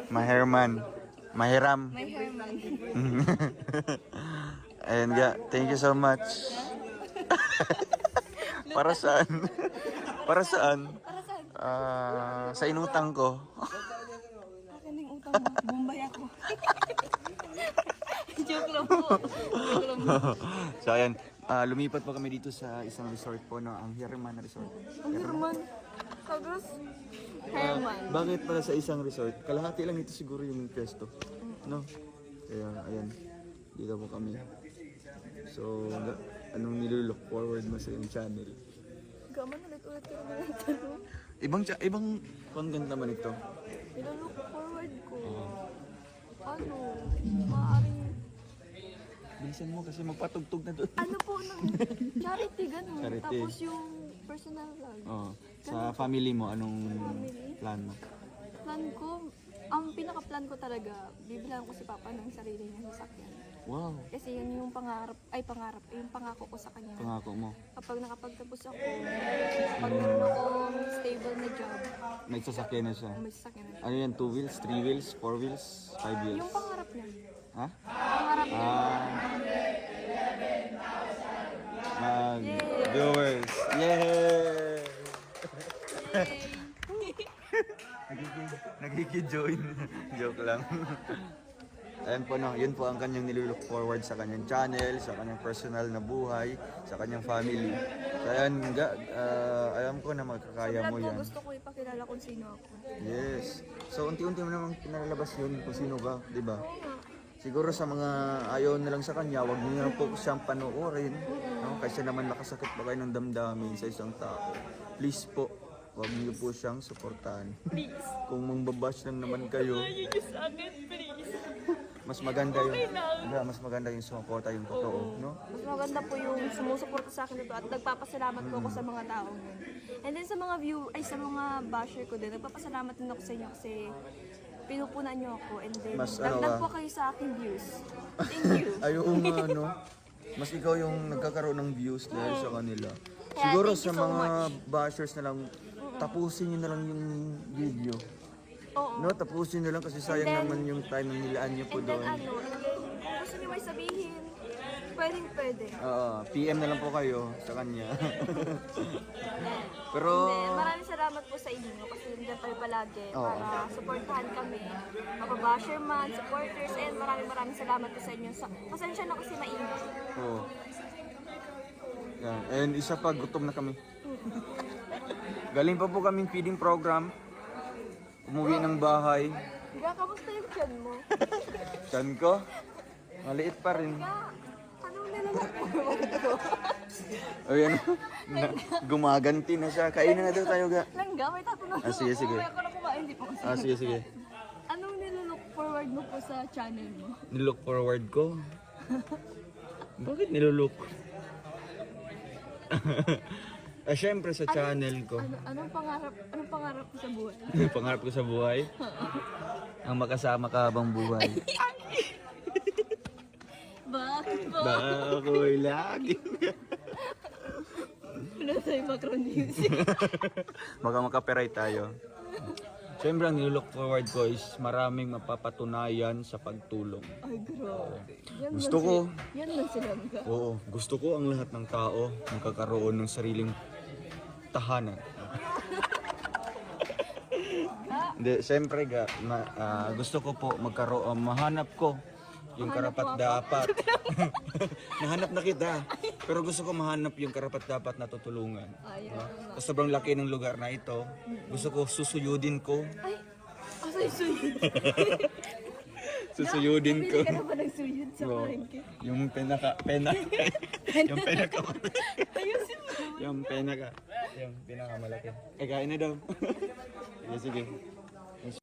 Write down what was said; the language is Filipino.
Maherman. Mahiram. My Herman. Ayan ga, thank you so much. Para saan? Para saan? Para saan? Sa inutang ko. Akin yung utang mo. Bombay ako. Joke lang po. Joke lang po. So ayan, lumipat po kami dito sa isang resort po, no? Ang Herman Resort. Ang Herman. Sagos. Herman. Bakit pala sa isang resort? Kalahati lang ito siguro yung pwesto. No? Kaya ayan, dito po kami. So, anong nilook forward mo sa yung channel? Gaman ulit-ulit ka naman ang tanong. Ibang content naman ito. Nilook forward ko. Ano? Maaaring... Bilisan mo kasi magpatugtog na doon. Ano po ng charity, gano'n. Charity. Tapos yung personal vlog. Oh, sa family mo, anong Family? plan mo? Plan ko, ang pinaka-plan ko talaga, bibilang ko si Papa ng sarili niya sasakyan. Wow, Kasi yun yung yung pangako ko sa kanya. pangako mo. Kapag nakapagtapos ako, pag meron akong stable na job, May sasakyan na siya. may sasakyan na. Ano yan, 2 wheels, 3 wheels, 4 wheels, 5 wheels? Yung pangarap niya. Ha? Pangarap niya. Viewers. Yay! Nagkiki-join. Joke lang. Ayan po, no, yun po ang kanyang nilook forward sa kanyang channel, sa kanyang personal na buhay, sa kanyang family. So ayan, alam ko na magkakaya Sa mo vlog ko, yan. gusto ko ipakilala kung sino ako. Yes. So unti-unti mo namang pinalalabas yun kung sino ka, di ba? Oo nga. Siguro sa mga ayaw na lang sa kanya, wag niyo na po siyang panoorin. No? Kasi naman nakasakit pa kayo ng damdamin sa isang tao. Please po, wag niyo po siyang suportahan. Please. Kung mangbabash lang naman kayo, Ayaw niyo sa akin, please. mas maganda yung Okay lang. mas maganda yung sumuporta yung totoo, no? Mas maganda po yung sumusuporta sa akin ito at nagpapasalamat po ako sa mga taong yun. And then sa mga sa mga basher ko din, nagpapasalamat din ako sa inyo kasi pinupunan niyo ako and then Mas dagdag po kayo sa aking views. Thank you. Ayaw nga, no? Mas ikaw yung nagkakaroon ng views dahil sa kanila. Kaya Siguro thank sa you so mga much. bashers na lang, tapusin nyo na lang yung video. Oo. No, tapusin nyo lang kasi sayang And then- naman yung time na nilaan nyo po And then doon. and then kung gusto niyo may sabihin, pwede. PM na lang po kayo sa kanya. Pero, And then, maraming salamat po sa inyo kasi nandiyan kayo palagi Oo. para supportahan kami. Mapabasher man, supporters, and maraming salamat po sa inyo. Pasensya na kasi mainit. oh. Yan. And isa pa, gutom na kami. Galing pa po kaming feeding program. Umuwi ng bahay. Higa, kamusta yung tiyan mo? Chan ko, maliit pa rin. Higa, anong nilalak mo? O yan, gumaganti na siya. Kainin na daw tayo ga. Langga, may tatanong Sige, sige. Mamaya ko na kumain, di po kasi. Sige, sige. Anong nilook forward mo po sa channel mo? Nilook forward ko. Bakit nilook? Siyempre sa channel ko. Anong pangarap mo sa buhay? Pangarap ko sa buhay. Ang makasama ka habang buhay. Bakit po? Ba ako'y lagi. Wala sa'yo background music. Baka makaperay tayo. Siyempre ang nilook forward ko is maraming mapapatunayan sa pagtulong. Ay, grabe. Yan Gusto lang ko. Yan lang sila mga. Oo, gusto ko ang lahat ng tao magkakaroon ng sariling tahanan. Hindi, siyempre gusto ko po mahanap ko yung karapat-dapat. Nahanap na kita. Pero gusto ko mahanap yung karapat-dapat na tutulungan. Ayaw. Sa sobrang laki ng lugar na ito, gusto ko susuyudin ko. Ay, asay suyod. Susuyudin ko. Bumili ka na ba ng suyod sa Oo. palengke? Yung yung pinaka Ayusin mo naman. yung pinakamalaki. Kain na daw. Sige, sige.